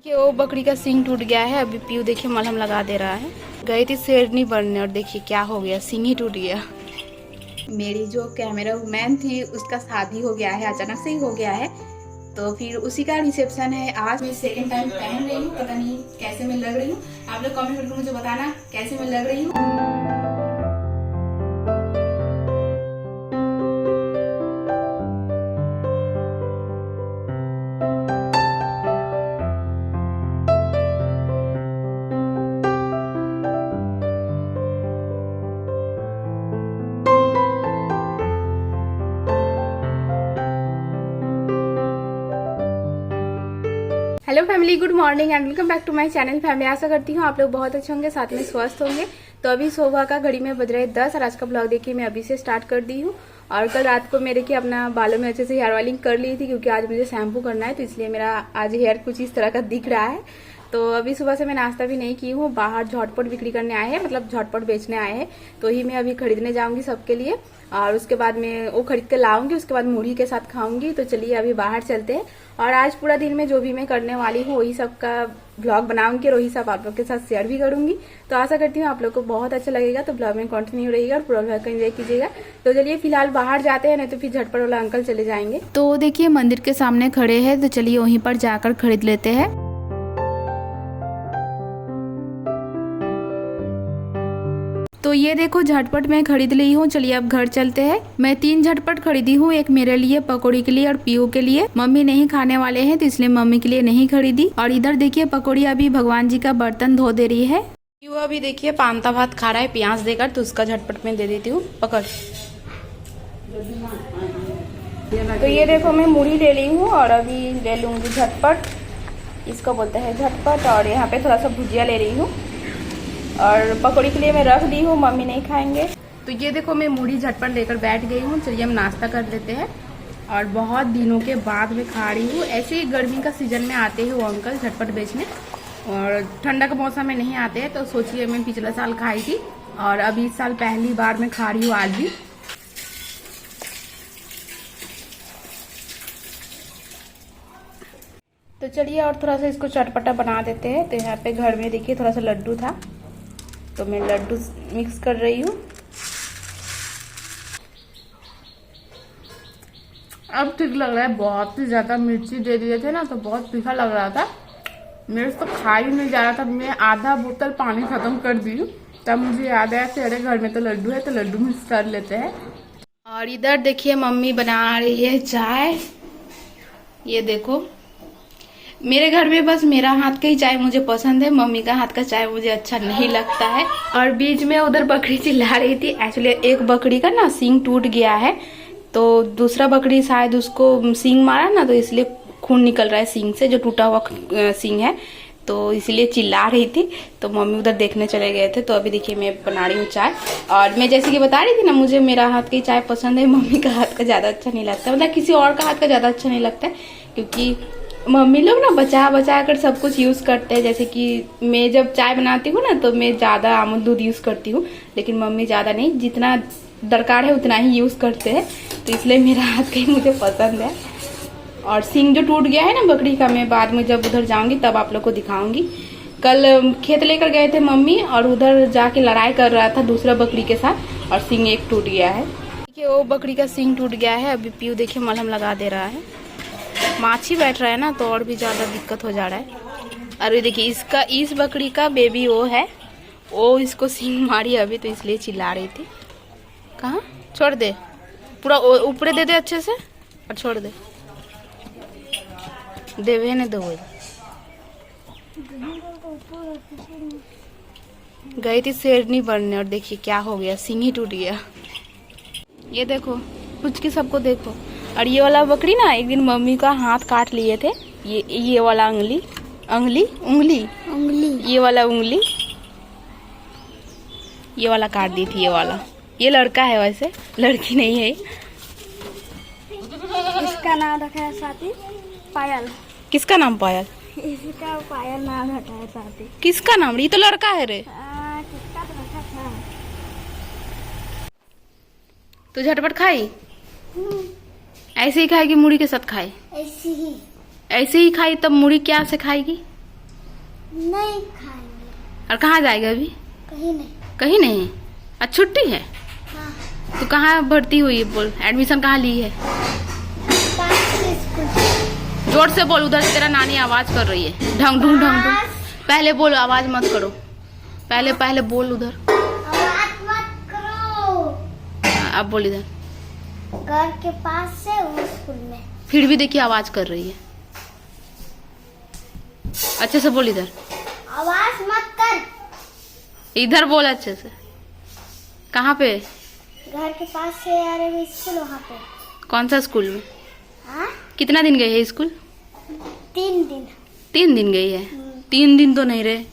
कि वो बकरी का सींग टूट गया है। अभी पीयू देखिए मलहम लगा दे रहा है। गई थी शेरनी बनने और देखिए क्या हो गया, सींग ही टूट गया। मेरी जो कैमरा मैन थी उसका शादी हो गया है, अचानक से ही हो गया है, तो फिर उसी का रिसेप्शन है आज। मैं सेकंड टाइम पहन रही हूँ, पता नहीं कैसे मैं लग रही हूँ। आप लोग कमेंट करके मुझे बताना कैसे मैं लग रही हूँ। Hello family, good morning and welcome back to my channel. Family, आशा करती हूँ आप लोग बहुत अच्छे होंगे, साथ में स्वस्थ होंगे। तो अभी सुबह का घड़ी में बज रहे 10 और आज का ब्लॉग देखिए मैं अभी से स्टार्ट कर दी हूँ। और कल रात को मेरे की अपना बालों में अच्छे से हेयर ऑयलिंग कर ली थी, क्योंकि आज मुझे शैम्पू करना है, तो इसलिए मेरा आज हेयर कुछ इस तरह का दिख रहा है। तो अभी सुबह से मैं नाश्ता भी नहीं की हूँ, बाहर झटपट बिक्री करने आए हैं, मतलब झटपट बेचने आए हैं, तो ही मैं अभी खरीदने जाऊंगी सबके लिए। और उसके बाद मैं वो खरीद के लाऊंगी, उसके बाद मुढ़ी के साथ खाऊंगी। तो चलिए अभी बाहर चलते हैं और आज पूरा दिन में जो भी मैं करने वाली हूँ वही सब का ब्लॉग बनाऊंगी और वही सब आप लोग के साथ शेयर भी करूंगी। तो आशा करती हूँ आप लोग को बहुत अच्छा लगेगा, तो ब्लॉग में कंटिन्यू रहेगा और पूरा ब्लॉग को एंजॉय कीजिएगा। तो चलिए फिलहाल बाहर जाते हैं, नहीं तो फिर झटपट वाला अंकल चले जाएंगे। तो देखिए मंदिर के सामने खड़े हैं, तो चलिए वहीं पर जाकर खरीद लेते हैं। तो ये देखो झटपट मैं खरीद ली हूँ। चलिए अब घर चलते हैं। मैं 3 झटपट खरीदी हूँ, एक मेरे लिए, पकौड़ी के लिए और पीयू के लिए। मम्मी नहीं खाने वाले हैं तो इसलिए मम्मी के लिए नहीं खरीदी। और इधर देखिए पकौड़ी अभी भगवान जी का बर्तन धो दे रही है। पीयू अभी देखिए पांता भात खा रहा है प्याज देकर, तो उसका झटपट में दे देती हूँ, पकड़। तो ये देखो मैं मुढ़ी ले ली हूँ और अभी ले लूंगी झटपट, इसको बोलते हैं झटपट। और यहाँ पे थोड़ा सा भुजिया ले रही हूँ और पकौड़ी के लिए मैं रख दी हूँ, मम्मी नहीं खाएंगे। तो ये देखो मैं मुढ़ी झटपट लेकर बैठ गई हूँ। चलिए हम नाश्ता कर लेते हैं। और बहुत दिनों के बाद मैं खा रही हूँ। ऐसे ही गर्मी का सीजन में आते हैं वो अंकल झटपट बेचने, और ठंडा का मौसम में नहीं आते हैं। तो सोचिए मैं पिछले साल खाई थी और अभी इस साल पहली बार मैं खा रही हूँ आज भी। तो चलिए और थोड़ा सा इसको चटपटा बना देते हैं। तो यहाँ पे घर में देखिए थोड़ा सा लड्डू था, तो मैं लड्डू मिक्स कर रही हूँ। अब ठीक लग रहा है, बहुत ही ज्यादा मिर्ची दे दिए थे ना, तो बहुत तीखा लग रहा था, मेरे से तो खा ही नहीं जा रहा था। मैं आधा बोतल पानी खत्म कर दी हूँ, तब मुझे याद आया कि अरे घर में तो लड्डू है, तो लड्डू मिक्स कर लेते हैं। और इधर देखिए मम्मी बना रही है चाय। ये देखो मेरे घर में बस मेरा हाथ का ही चाय मुझे पसंद है, मम्मी का हाथ का चाय मुझे अच्छा नहीं लगता है। और बीच में उधर बकरी चिल्ला रही थी। एक्चुअली एक बकरी का ना सींग टूट गया है, तो दूसरा बकरी शायद उसको सींग मारा ना, तो इसलिए खून निकल रहा है सींग से, जो टूटा हुआ सींग है, तो इसलिए चिल्ला रही थी। तो मम्मी उधर देखने चले गए थे। तो अभी देखिए मैं बना रही हूँ चाय। और मैं जैसे कि बता रही थी ना, मुझे मेरा हाथ की चाय पसंद है, मम्मी का हाथ का ज्यादा अच्छा नहीं लगता, मतलब किसी और का हाथ का ज्यादा अच्छा नहीं लगता है, क्योंकि मम्मी लोग ना बचा बचा कर सब कुछ यूज करते हैं। जैसे कि मैं जब चाय बनाती हूँ ना, तो मैं ज्यादा अमूल दूध यूज करती हूँ, लेकिन मम्मी ज्यादा नहीं, जितना दरकार है उतना ही यूज करते हैं। तो इसलिए मेरा हाथ का ही मुझे पसंद है। और सींग जो टूट गया है ना बकरी का, मैं बाद में जब उधर जाऊंगी तब आप लोग को दिखाऊंगी। कल खेत लेकर गए थे मम्मी, और उधर जाके लड़ाई कर रहा था दूसरा बकरी के साथ, और सींग एक टूट गया है। देखिए वो बकरी का सींग टूट गया है। अभी पीयू देखिए मलहम लगा दे रहा है। माछी बैठ रहा है ना, तो और भी ज्यादा दिक्कत हो जा रहा है। और देखिए इसका, इस बकरी का बेबी वो है, वो इसको सींग मारी अभी, तो इसलिए चिल्ला रही थी। कहाँ छोड़ दे, पूरा ऊपरे दे दे अच्छे से और छोड़ दे, देवे ने दो। गई थी शेरनी बनने और देखिए क्या हो गया, सींग ही टूट गया। ये देखो कुछ की सबको देखो। और ये वाला बकरी ना एक दिन मम्मी का हाथ काट लिए थे, ये वाला उंगली ये वाला उंगली, ये वाला काट दी थी। ये वाला, ये लड़का है, वैसे लड़की नहीं है। इसका नाम रखा है साथी पायल। किसका नाम पायल? इसका पायल नाम रखा है साथी। किसका नाम? ये तो लड़का है रे। किसका तो रखा था। तो झटपट खाई, ऐसे ही खाएगी मुड़ी के साथ खाए? ऐसे ही खाई, तब मुड़ी क्या से खाएगी? नहीं खाएंगे। और कहाँ जाएगा अभी? कहीं नहीं। कहीं नहीं? आज छुट्टी है? हाँ। तो कहाँ भर्ती हुई है? बोल, एडमिशन कहाँ ली है? पास के स्कूल। जोर से बोल, उधर से तेरा नानी आवाज कर रही है, ढंग ढूंढ ढंग ढूंढ। पहले बोल, आवाज मत करो, पहले बोल उधर। आवाज मत करो। अब बोल इधर। घर के पास से वो स्कूल में। फिर भी देखिए आवाज कर रही है, अच्छे से बोल इधर। आवाज मत कर। इधर बोल अच्छे से। कहाँ पे? घर के पास से अरे वो स्कूल वहाँ पे। कौन सा स्कूल में? हाँ? कितना दिन गई है स्कूल? 3 दिन। 3 दिन गई है? 3 दिन तो नहीं रहे,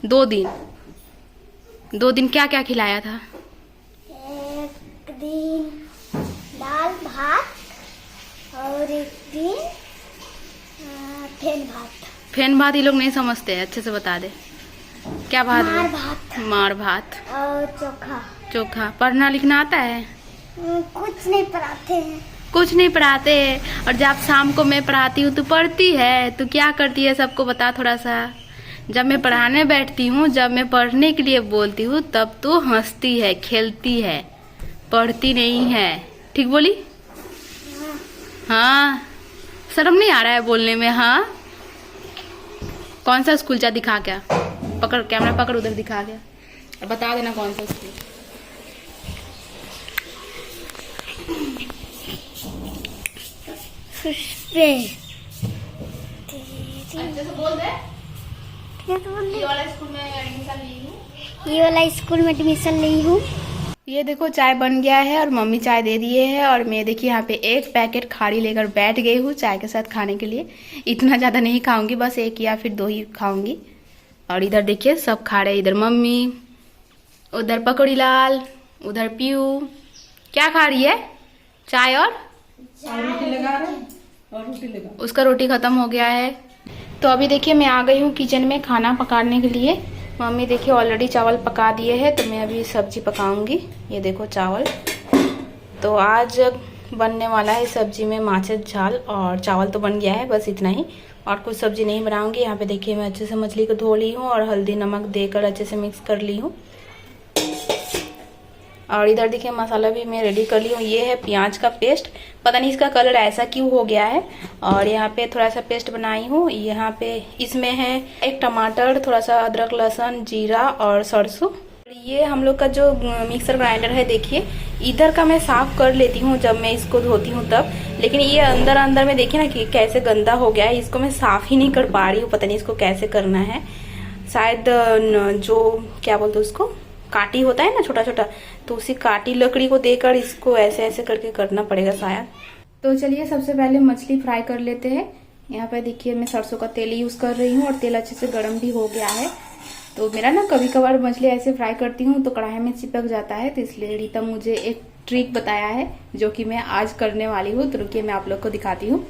2 दिन। 2 दिन क्या क्या खिलाया था? एक दिन दाल भात और एक दिन फेन भात। फेन भात ये लोग नहीं समझते, अच्छे से बता दे। क्या भात? मार भात मार भात और चोखा। चोखा। पढ़ना लिखना आता है? कुछ नहीं पढ़ाते हैं। कुछ नहीं पढ़ाते। और जब शाम को मैं पढ़ाती हूँ तो पढ़ती है? तो क्या करती है सबको बता थोड़ा सा। जब मैं पढ़ाने बैठती हूँ, जब मैं पढ़ने के लिए बोलती हूँ, तब तो हंसती है, खेलती है, पढ़ती नहीं है। ठीक बोली? हाँ, शर्म नहीं आ रहा है बोलने में? हाँ, कौन सा स्कूल जा दिखा? क्या पकड़, कैमरा पकड़, उधर दिखा गया और बता देना कौन सा स्कूल। अच्छे से बोल दे। ये वाला स्कूल में एडमिशन ली हूँ। ये वाला स्कूल में एडमिशन ली हूँ। ये देखो चाय बन गया है और मम्मी चाय दे दिए है और मैं देखिए यहाँ पे 1 पैकेट खारी लेकर बैठ गई हूँ चाय के साथ खाने के लिए। इतना ज़्यादा नहीं खाऊंगी, बस 1 या फिर 2 ही खाऊंगी। और इधर देखिए सब खा रहे, इधर मम्मी, उधर पकौड़ी लाल, उधर पीयू। क्या खा रही है? चाय और रोटी लगा रहे हैं, और रोटी लगा। उसका रोटी खत्म हो गया है। तो अभी देखिए मैं आ गई हूँ किचन में खाना पकाने के लिए। मम्मी देखिए ऑलरेडी चावल पका दिए हैं, तो मैं अभी सब्जी पकाऊंगी। ये देखो चावल। तो आज बनने वाला है सब्जी में माछेर झाल, और चावल तो बन गया है, बस इतना ही, और कुछ सब्जी नहीं बनाऊंगी। यहाँ पे देखिए मैं अच्छे से मछली को धो ली हूँ और हल्दी नमक देकर अच्छे से मिक्स कर ली हूँ। और इधर देखिए मसाला भी मैं रेडी कर ली हूँ। ये है प्याज का पेस्ट, पता नहीं इसका कलर ऐसा क्यों हो गया है। और यहाँ पे थोड़ा सा पेस्ट बनाई हूँ। यहाँ पे इसमें है 1 टमाटर, थोड़ा सा अदरक लहसुन जीरा और सरसों। ये हम लोग का जो मिक्सर ग्राइंडर है, देखिए इधर का मैं साफ कर लेती हूँ जब मैं इसको धोती हूँ तब, लेकिन ये अंदर में देखिए ना कि कैसे गंदा हो गया है। इसको मैं साफ ही नहीं कर पा रही हूँ, पता नहीं इसको कैसे करना है। शायद जो क्या बोलते हैं उसको, काटी होता है ना छोटा छोटा, तो उसी काटी लकड़ी को देकर इसको ऐसे ऐसे करके करना पड़ेगा शायद। तो चलिए सबसे पहले मछली फ्राई कर लेते हैं। यहाँ पे देखिए मैं सरसों का तेल यूज कर रही हूँ और तेल अच्छे से गर्म भी हो गया है। तो मेरा ना कभी कभार मछली ऐसे फ्राई करती हूँ तो कढ़ाई में चिपक जाता है, तो इसलिए रीता मुझे एक ट्रिक बताया है जो कि मैं आज करने वाली हूँ। तो रुकिए मैं आप लोग को दिखाती हूँ।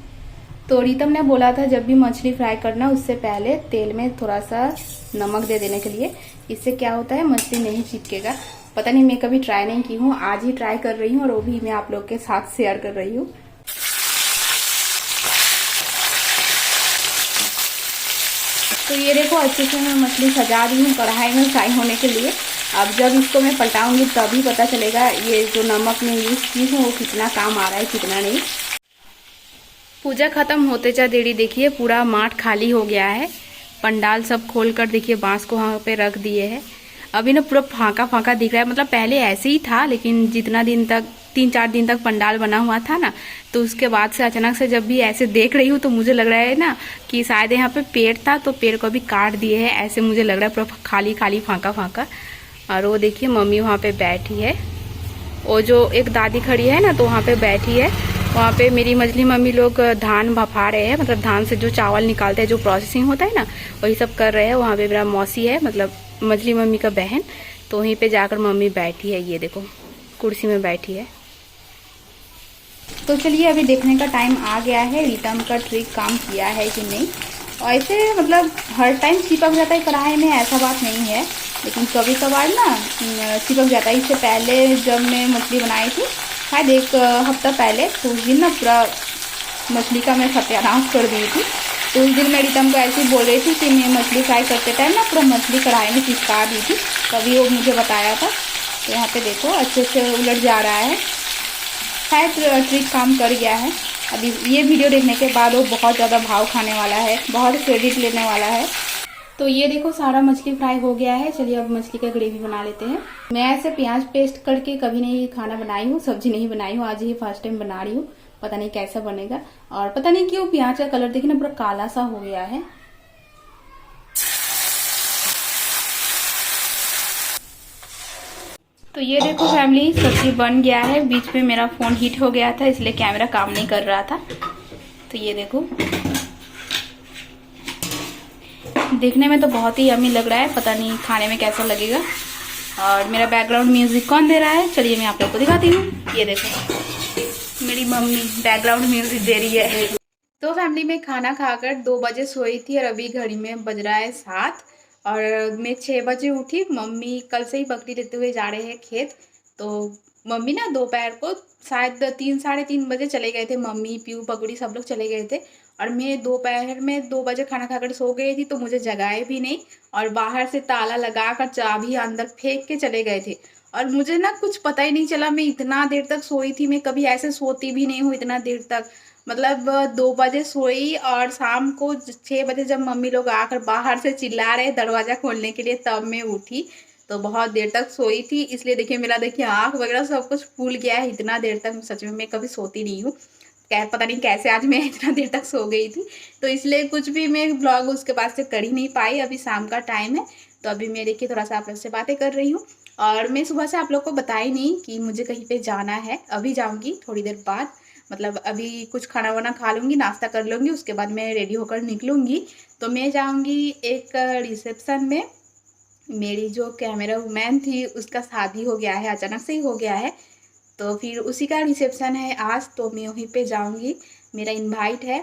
तो रीतम ने बोला था जब भी मछली फ्राई करना उससे पहले तेल में थोड़ा सा नमक दे देने के लिए। इससे क्या होता है, मछली नहीं चिपकेगा। पता नहीं, मैं कभी ट्राई नहीं की हूँ, आज ही ट्राई कर रही हूँ और वो भी मैं आप लोग के साथ शेयर कर रही हूँ। तो ये देखो अच्छे से मैं मछली सजा दी हूँ कढ़ाई में फ्राई होने के लिए। अब जब इसको मैं पलटाऊंगी तभी पता चलेगा ये जो नमक में यूज की हूँ वो कितना काम आ रहा है कितना नहीं। पूजा खत्म होते जा देरी देखिए पूरा माठ खाली हो गया है। पंडाल सब खोलकर देखिए बांस को वहाँ पे रख दिए हैं। अभी ना पूरा फांका फांका दिख रहा है, मतलब पहले ऐसे ही था, लेकिन जितना दिन तक 3-4 दिन तक पंडाल बना हुआ था ना, तो उसके बाद से अचानक से जब भी ऐसे देख रही हूँ तो मुझे लग रहा है ना कि शायद यहाँ पे पेड़ था तो पेड़ को भी काट दिए है, ऐसे मुझे लग रहा है पूरा खाली खाली फांका फांका। और वो देखिए मम्मी वहाँ पे बैठी है, वो जो एक दादी खड़ी है ना तो वहाँ पे बैठी है। वहाँ पे मेरी मछली मम्मी लोग धान भफा रहे हैं, मतलब धान से जो चावल निकालते हैं, जो प्रोसेसिंग होता है ना, वही सब कर रहे हैं। वहाँ पे मेरा मौसी है, मतलब मछली मम्मी का बहन, तो वहीं पे जाकर मम्मी बैठी है। ये देखो कुर्सी में बैठी है। तो चलिए अभी देखने का टाइम आ गया है, रीतम का ट्रिक काम किया है कि नहीं। और ऐसे मतलब हर टाइम चिपक जाता है कढ़ाई में, ऐसा बात नहीं है, लेकिन कभी कभार ना चिपक जाता है। इससे पहले जब मैं मछली बनाई थी शायद 1 हफ्ता पहले, तो उस दिन ना पूरा मछली का मैं सत्यानाश कर दी थी। तो उस दिन मैं रितम को ऐसे ही बोल रही थी कि मैं मछली फ्राई करते टाइम ना पूरा मछली कढ़ाई में चिपका दी थी, तभी वो मुझे बताया था। तो यहाँ पे देखो अच्छे से उलट जा रहा है, शायद ट्रिक काम कर गया है। अभी ये वीडियो देखने के बाद वो बहुत ज़्यादा भाव खाने वाला है, बहुत क्रेडिट लेने वाला है। तो ये देखो सारा मछली फ्राई हो गया है। चलिए अब मछली का ग्रेवी बना लेते हैं। मैं ऐसे प्याज पेस्ट करके कभी नहीं खाना बनाई हूँ, सब्जी नहीं बनाई हूँ, आज ही फर्स्ट टाइम बना रही हूँ। पता नहीं कैसा बनेगा, और पता नहीं क्यों प्याज का कलर देखिए ना पूरा काला सा हो गया है। तो ये देखो फैमिली, सब्जी बन गया है। बीच में मेरा फोन हीट हो गया था, इसलिए कैमरा काम नहीं कर रहा था। तो ये देखो देखने में तो बहुत ही यम्मी लग रहा है, पता नहीं खाने में कैसा लगेगा। और मेरा बैकग्राउंड म्यूजिक कौन दे रहा है, चलिए मैं आप लोग को दिखाती हूँ। ये देखो मेरी मम्मी बैकग्राउंड म्यूजिक दे रही है। तो फैमिली में खाना खाकर 2 बजे सोई थी और अभी घड़ी में बज रहा है 7 और मैं 6 बजे उठी। मम्मी कल से ही बकरी देते हुए जा रहे हैं खेत। तो मम्मी ना दोपहर को शायद 3 साढ़े 3 बजे चले गए थे। मम्मी पीयू पगड़ी सब लोग चले गए थे और मैं दोपहर में 2 बजे खाना खाकर सो गई थी। तो मुझे जगाए भी नहीं और बाहर से ताला लगा कर चाबी अंदर फेंक के चले गए थे और मुझे ना कुछ पता ही नहीं चला। मैं इतना देर तक सोई थी, मैं कभी ऐसे सोती भी नहीं हूँ इतना देर तक। मतलब 2 बजे सोई और शाम को 6 बजे जब मम्मी लोग आकर बाहर से चिल्ला रहे दरवाज़ा खोलने के लिए, तब मैं उठी। तो बहुत देर तक सोई थी, इसलिए देखिए मेरा देखिए आँख वगैरह सब कुछ फूल गया है। इतना देर तक सच में मैं कभी सोती नहीं हूँ, पता नहीं कैसे आज मैं इतना देर तक सो गई थी। तो इसलिए कुछ भी मैं ब्लॉग उसके बाद से कर ही नहीं पाई। अभी शाम का टाइम है, तो अभी मैं देखिए थोड़ा सा आप लोग से बातें कर रही हूँ। और मैं सुबह से आप लोग को बताई नहीं कि मुझे कहीं पे जाना है। अभी जाऊँगी थोड़ी देर बाद, मतलब अभी कुछ खाना वाना खा लूँगी, नाश्ता कर लूँगी, उसके बाद मैं रेडी होकर निकलूँगी। तो मैं जाऊँगी एक रिसेप्शन में। मेरी जो कैमरा वूमैन थी उसका शादी हो गया है, अचानक से ही हो गया है। तो फिर उसी का रिसेप्शन है आज, तो मैं वहीं पे जाऊँगी, मेरा इनवाइट है।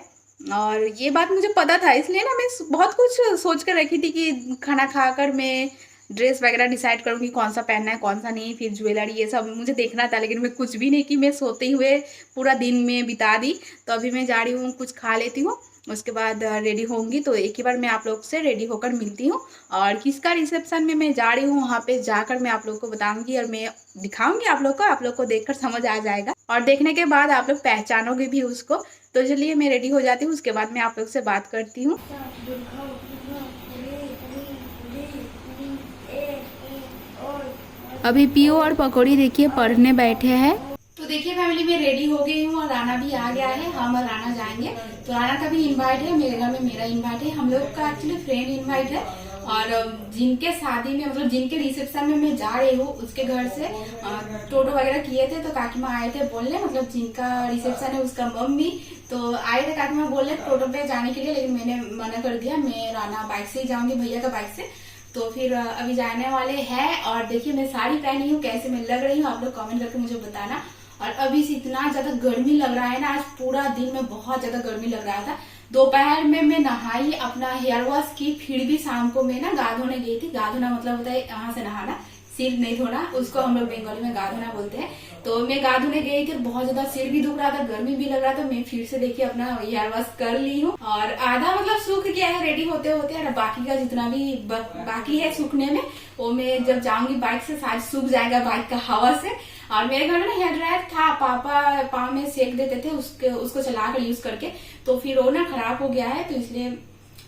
और ये बात मुझे पता था, इसलिए ना मैं बहुत कुछ सोच कर रखी थी कि खाना खाकर मैं ड्रेस वगैरह डिसाइड करूँगी कौन सा पहनना है कौन सा नहीं, फिर ज्वेलरी ये सब मुझे देखना था। लेकिन मैं कुछ भी नहीं की, मैं सोते हुए पूरा दिन में बिता दी। तो अभी मैं जा रही हूँ, कुछ खा लेती हूँ, उसके बाद रेडी होंगी। तो एक ही बार मैं आप लोग से रेडी होकर मिलती हूँ। और किसका रिसेप्शन में मैं जा रही हूँ वहाँ पे जाकर मैं आप लोग को बताऊँगी और मैं दिखाऊँगी आप लोग को देखकर समझ आ जाएगा और देखने के बाद आप लोग पहचानोगे भी उसको। तो चलिए मैं रेडी हो जाती हूँ, उसके बाद मैं आप लोग से बात करती हूँ। अभी पीओ और पकौड़ी देखिए पढ़ने बैठे हैं। तो देखिए फैमिली में रेडी हो गई हूँ और राना भी आ गया है। हम और राना जाएंगे। तो राना का भी इनवाइट है, मेरे घर में मेरा इनवाइट है, हम लोग का एक्चुअली फ्रेंड इनवाइट है। और जिनके शादी में मतलब जिनके रिसेप्शन में मैं जा रही हूँ उसके घर से टोटो वगैरह किए थे। तो काकी माँ आए थे बोलने, मतलब जिनका रिसेप्शन है उसका मम्मी तो आए थे काकी माँ बोलने टोटो पे जाने के लिए, लेकिन मैंने मना कर दिया। मैं राना बाइक से ही जाऊंगी, भैया का बाइक से। तो फिर अभी जाने वाले हैं। और देखिए मैं साड़ी पहनी हूँ, कैसे मैं लग रही हूँ आप लोग कमेंट करके मुझे बताना। और अभी से इतना ज्यादा गर्मी लग रहा है ना, आज पूरा दिन में बहुत ज्यादा गर्मी लग रहा था। दोपहर में मैं नहाई, अपना हेयर वॉश की, फिर भी शाम को मैं ना गा धोने गई थी। गा धोना मतलब होता है यहाँ से नहाना, सिर नहीं धोना, उसको हम लोग बंगाली में गा धोना बोलते हैं। तो मैं गा धोने गई थी, बहुत ज्यादा सिर भी दुख रहा था, गर्मी भी लग रहा था। मैं फिर से देखिए अपना हेयर वॉश कर ली हूँ और आधा मतलब सूख गया है रेडी होते होते। और बाकी का जितना भी बाकी है सूखने में, वो मैं जब जाऊंगी बाइक से शायद सूख जाएगा बाइक का हवा से। और मेरे घर में ना हेयर ड्रायर था, पापा पाँव में सेक देते थे उसको चलाकर यूज करके, तो फिर वो ना खराब हो गया है। तो इसलिए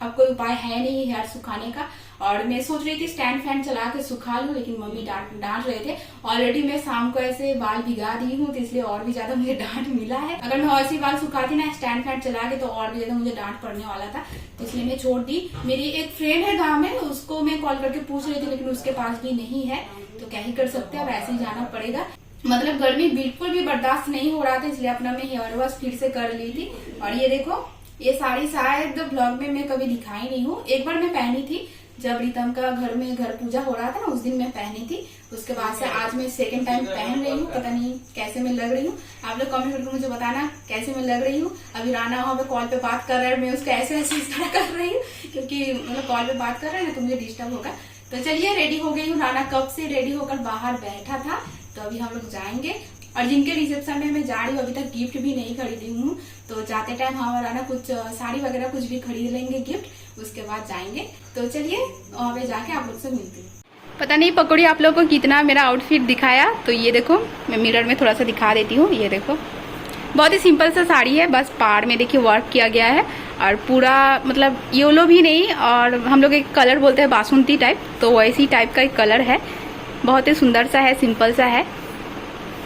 अब कोई उपाय है नहीं हेयर सुखाने का। और मैं सोच रही थी स्टैंड फैन चला के सुखा लूं, लेकिन मम्मी डांट रहे थे। ऑलरेडी मैं शाम को ऐसे बाल भिगा दी हूँ, तो इसलिए और भी ज्यादा मुझे डांट मिला है। अगर मैं ऐसी बाल सुखाती ना स्टैंड फैन चला के, तो और भी ज्यादा मुझे डांट पड़ने वाला था। तो इसलिए मैं छोड़ दी। मेरी एक फ्रेंड है गाँव में, उसको मैं कॉल करके पूछ रही थी, लेकिन उसके पास भी नहीं है। तो क्या ही कर सकते हैं, अब ऐसे ही जाना पड़ेगा। मतलब गर्मी बिल्कुल भी बर्दाश्त नहीं हो रहा था, इसलिए अपना मैं हेयर वॉश फिर से कर ली थी। और ये देखो, ये साड़ी शायद ब्लॉग में मैं कभी दिखाई नहीं हूँ। एक बार मैं पहनी थी जब रितम का घर पूजा हो रहा था ना, उस दिन मैं पहनी थी। उसके बाद से आज मैं सेकंड टाइम पहन रही हूँ। पता नहीं कैसे मैं लग रही हूँ, आप लोग कमेंट करके मुझे बताना कैसे मैं लग रही हूँ। अभी राना वहाँ पे कॉल पे बात कर रहा है, मैं उसका ऐसे इशारा कर रही हूँ, क्योंकि मतलब कॉल पे बात कर रहा है ना तो मुझे डिस्टर्ब होगा। तो चलिए रेडी हो गई हूँ। राना कब से रेडी होकर बाहर बैठा था, तो अभी हम लोग जाएंगे। और जिनके रिसेप्शन में मैं जा रही हूँ अभी तक गिफ्ट भी नहीं खरीदी हूँ, तो जाते टाइम हम और राना कुछ साड़ी वगैरह कुछ भी खरीद लेंगे गिफ्ट, उसके बाद जाएंगे। तो चलिए वहाँ पे जाके आप लोग से मिलती हूँ। पता नहीं पकौड़ी आप लोगों को कितना मेरा आउटफिट दिखाया, तो ये देखो मैं मिरर में थोड़ा सा दिखा देती हूँ। ये देखो बहुत ही सिंपल सा साड़ी है, बस पाड़ में देखिए वर्क किया गया है और पूरा मतलब येलो भी नहीं, और हम लोग एक कलर बोलते हैं बासुंती टाइप, तो वैसी टाइप का एक कलर है। बहुत ही सुंदर सा है, सिंपल सा है।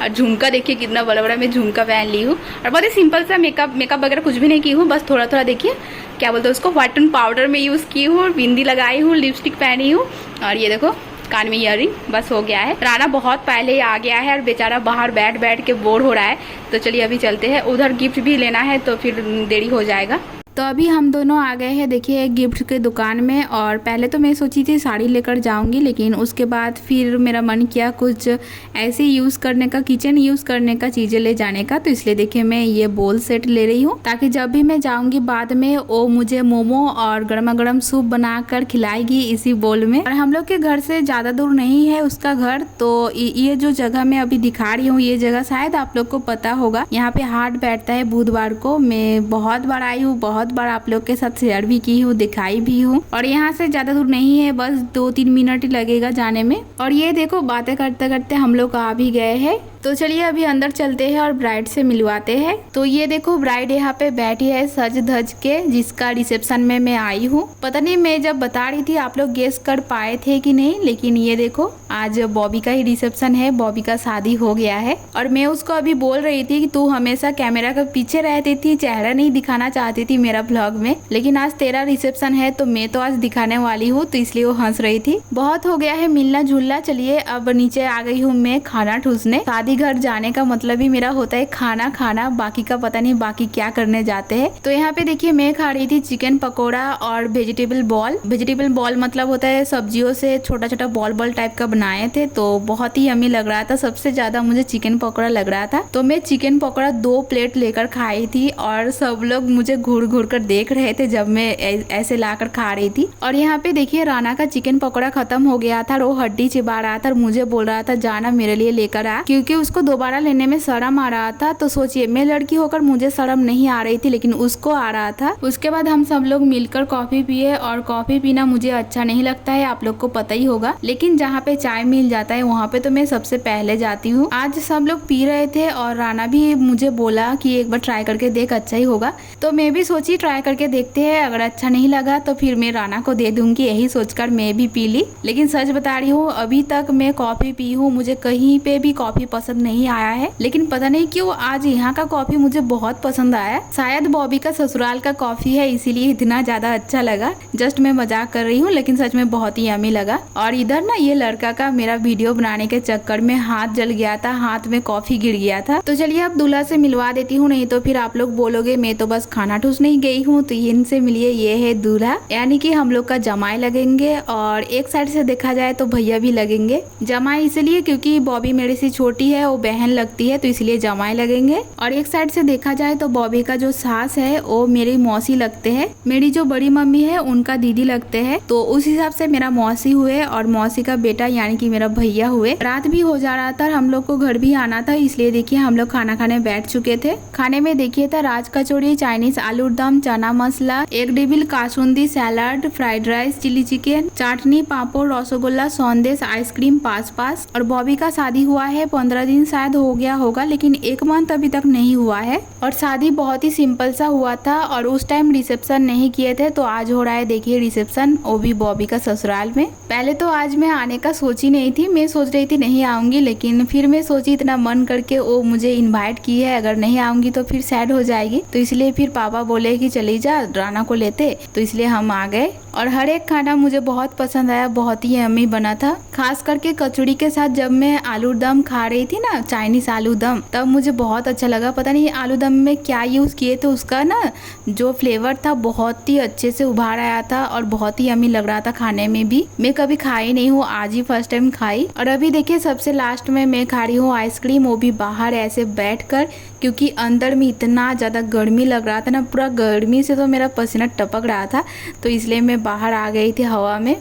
और झुमका देखिए कितना बड़ा बड़ा मैं झुमका पहन ली हूँ, और बहुत ही सिंपल सा मेकअप वगैरह कुछ भी नहीं की हूँ, बस थोड़ा थोड़ा देखिए क्या बोलते हैं उसको व्हाइट टोन पाउडर में यूज़ की हूँ, बिंदी लगाई हूँ, लिपस्टिक पहनी हूँ, और ये देखो कान में ईयरिंग, बस हो गया है। राना बहुत पहले ही आ गया है और बेचारा बाहर बैठ बैठ के बोर हो रहा है, तो चलिए अभी चलते हैं, उधर गिफ्ट भी लेना है तो फिर देरी हो जाएगा। तो अभी हम दोनों आ गए हैं देखिए गिफ्ट के दुकान में, और पहले तो मैं सोची थी साड़ी लेकर जाऊंगी, लेकिन उसके बाद फिर मेरा मन किया कुछ ऐसे यूज़ करने का, किचन यूज़ करने का चीज़ें ले जाने का, तो इसलिए देखिए मैं ये बोल सेट ले रही हूँ, ताकि जब भी मैं जाऊंगी बाद में वो मुझे मोमो और गर्मा गर्म सूप बनाकर खिलाएगी इसी बोल में। और हम लोग के घर से ज़्यादा दूर नहीं है उसका घर, तो ये जो जगह मैं अभी दिखा रही हूँ, ये जगह शायद आप लोग को पता होगा, यहाँ पे हाट बैठता है बुधवार को। मैं बहुत बार आई हूँ, बहुत बार आप लोग के साथ शेयर भी की हूँ, दिखाई भी हूँ, और यहाँ से ज्यादा दूर नहीं है, बस 2-3 मिनट ही लगेगा जाने में। और ये देखो बातें करते करते हम लोग आ भी गए हैं, तो चलिए अभी अंदर चलते हैं और ब्राइड से मिलवाते हैं। तो ये देखो ब्राइड यहाँ पे बैठी है सज धज के, जिसका रिसेप्शन में मैं आई हूँ। पता नहीं मैं जब बता रही थी आप लोग गेस कर पाए थे कि नहीं, लेकिन ये देखो आज बॉबी का ही रिसेप्शन है, बॉबी का शादी हो गया है। और मैं उसको अभी बोल रही थी कि तू हमेशा कैमरा के पीछे रहती थी, चेहरा नहीं दिखाना चाहती थी मेरा ब्लॉग में, लेकिन आज तेरा रिसेप्शन है तो मैं तो आज दिखाने वाली हूँ, तो इसलिए वो हंस रही थी। बहुत हो गया है मिलना जुलना, चलिए अब नीचे आ गई हूँ मैं खाना ठूसने। शादी घर जाने का मतलब ही मेरा होता है खाना खाना, बाकी का पता नहीं बाकी क्या करने जाते हैं। तो यहाँ पे देखिए मैं खा रही थी चिकन पकोड़ा और वेजिटेबल बॉल। वेजिटेबल बॉल मतलब होता है सब्जियों से छोटा छोटा बॉल बॉल टाइप का बनाए थे, तो बहुत ही यम्मी लग रहा था। सबसे ज्यादा मुझे चिकन पकोड़ा लग रहा था, तो मैं चिकन पकोड़ा 2 प्लेट लेकर खाई थी, और सब लोग मुझे घूर घूर कर देख रहे थे जब मैं ऐसे लाकर खा रही थी। और यहाँ पे देखिए राना का चिकन पकोड़ा खत्म हो गया था, वो हड्डी चिबा रहा था और मुझे बोल रहा था जाना मेरे लिए लेकर आ, क्योंकि उसको दोबारा लेने में शर्म आ रहा था। तो सोचिए मैं लड़की होकर मुझे शर्म नहीं आ रही थी, लेकिन उसको आ रहा था। उसके बाद हम सब लोग मिलकर कॉफी पिए, और कॉफी पीना मुझे अच्छा नहीं लगता है, आप लोग को पता ही होगा, लेकिन जहाँ पे चाय मिल जाता है वहाँ पे तो मैं सबसे पहले जाती हूँ। आज सब लोग पी रहे थे और राना भी मुझे बोला कि एक बार ट्राई करके देख, अच्छा ही होगा, तो मैं भी सोची ट्राई करके देखते हैं, अगर अच्छा नहीं लगा तो फिर मैं राना को दे दूंगी, यही सोचकर मैं भी पी ली। लेकिन सच बता रही हूँ अभी तक मैं कॉफी पी हूँ, मुझे कहीं पे भी कॉफी पसंद नहीं आया है, लेकिन पता नहीं क्यों आज यहाँ का कॉफी मुझे बहुत पसंद आया। शायद बॉबी का ससुराल का कॉफी है इसीलिए इतना ज्यादा अच्छा लगा। जस्ट मैं मजाक कर रही हूँ, लेकिन सच में बहुत ही यम्मी लगा। और इधर ना ये लड़का का मेरा वीडियो बनाने के चक्कर में हाथ जल गया था, हाथ में कॉफी गिर गया था। तो चलिए अब दूल्हा से मिलवा देती हूँ, नहीं तो फिर आप लोग बोलोगे मैं तो बस खाना ठूसने ही गई हूँ। तो इनसे मिलिए, ये है दूल्हा, यानी कि हम लोग का जमाई लगेंगे, और एक साइड से देखा जाए तो भैया भी लगेंगे। जमाई इसलिए क्योंकि बॉबी मेरे से छोटी है, वो बहन लगती है, तो इसलिए जमाई लगेंगे। और एक साइड से देखा जाए तो बॉबी का जो सास है वो मेरी मौसी लगते हैं, मेरी जो बड़ी मम्मी है उनका दीदी लगते हैं, तो उस हिसाब से मेरा मौसी हुए, और मौसी का बेटा यानी कि मेरा भैया हुए। रात भी हो जा रहा था, हम लोग को घर भी आना था, इसलिए देखिए हम लोग खाना खाने बैठ चुके थे। खाने में देखिए था राज कचौड़ी, चाइनीज आलू dum, chana masala, egg devil, kasundi, salad, fried rice, chilli chicken, chutney, papad, rasgulla, sandesh, ice cream, पास। और बॉबी का शादी हुआ है 15 दिन शायद हो गया होगा, लेकिन 1 मंथ अभी तक नहीं हुआ है। और शादी बहुत ही सिंपल सा हुआ था, और उस टाइम रिसेप्शन नहीं किए थे, तो आज हो रहा है देखिए रिसेप्शन, वो भी बॉबी का ससुराल में। पहले तो आज मैं आने का सोची नहीं थी, मैं सोच रही थी नहीं आऊंगी, लेकिन फिर मैं सोची इतना मन करके वो मुझे इन्वाइट की है, अगर नहीं आऊंगी तो फिर सैड हो जाएगी, तो इसलिए फिर पापा बोले कि चली जा, राना को लेते, तो इसलिए हम आ गए। और हर एक खाना मुझे बहुत पसंद आया, बहुत ही यम्मी बना था। खास करके कचौड़ी के साथ जब मैं आलू दम खा रही थी ना, चाइनीज आलू दम, तब मुझे बहुत अच्छा लगा। पता नहीं आलू दम में क्या यूज किए थे, उसका ना जो फ्लेवर था बहुत ही अच्छे से उभार आया था, और बहुत ही यम्मी लग रहा था खाने में भी। मैं कभी खाई नहीं हूँ, आज ही फर्स्ट टाइम खाई। और अभी देखिए सबसे लास्ट में मैं खा रही हूँ आइसक्रीम, वो भी बाहर ऐसे बैठकर, क्योंकि अंदर में इतना ज़्यादा गर्मी लग रहा था ना, पूरा गर्मी से तो मेरा पसीना टपक रहा था, तो इसलिए मैं बाहर आ गई थी हवा में।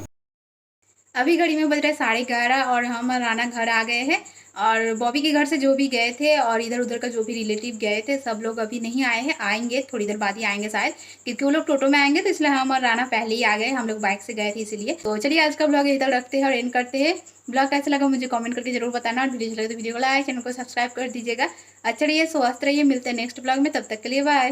अभी घड़ी में बज रहे 11:30 और हम राना घर आ गए हैं। और बॉबी के घर से जो भी गए थे और इधर उधर का जो भी रिलेटिव गए थे सब लोग अभी नहीं आए हैं, आएंगे थोड़ी देर बाद ही आएंगे शायद, क्योंकि वो लोग टोटो में आएंगे तो इसलिए हम और राना पहले ही आ गए, हम लोग बाइक से गए थे इसीलिए। तो चलिए आज का ब्लॉग इधर रखते हैं और एंड करते हैं। ब्लॉग कैसा लगा मुझे कमेंट करके जरूर बताना, और वीडियो अच्छा लगे तो वीडियो को लाइक, चैनल को सब्सक्राइब कर दीजिएगा। अच्छा रहिए, स्वस्थ रहिए, मिलते हैं नेक्स्ट ब्लॉग में, तब तक के लिए बाय।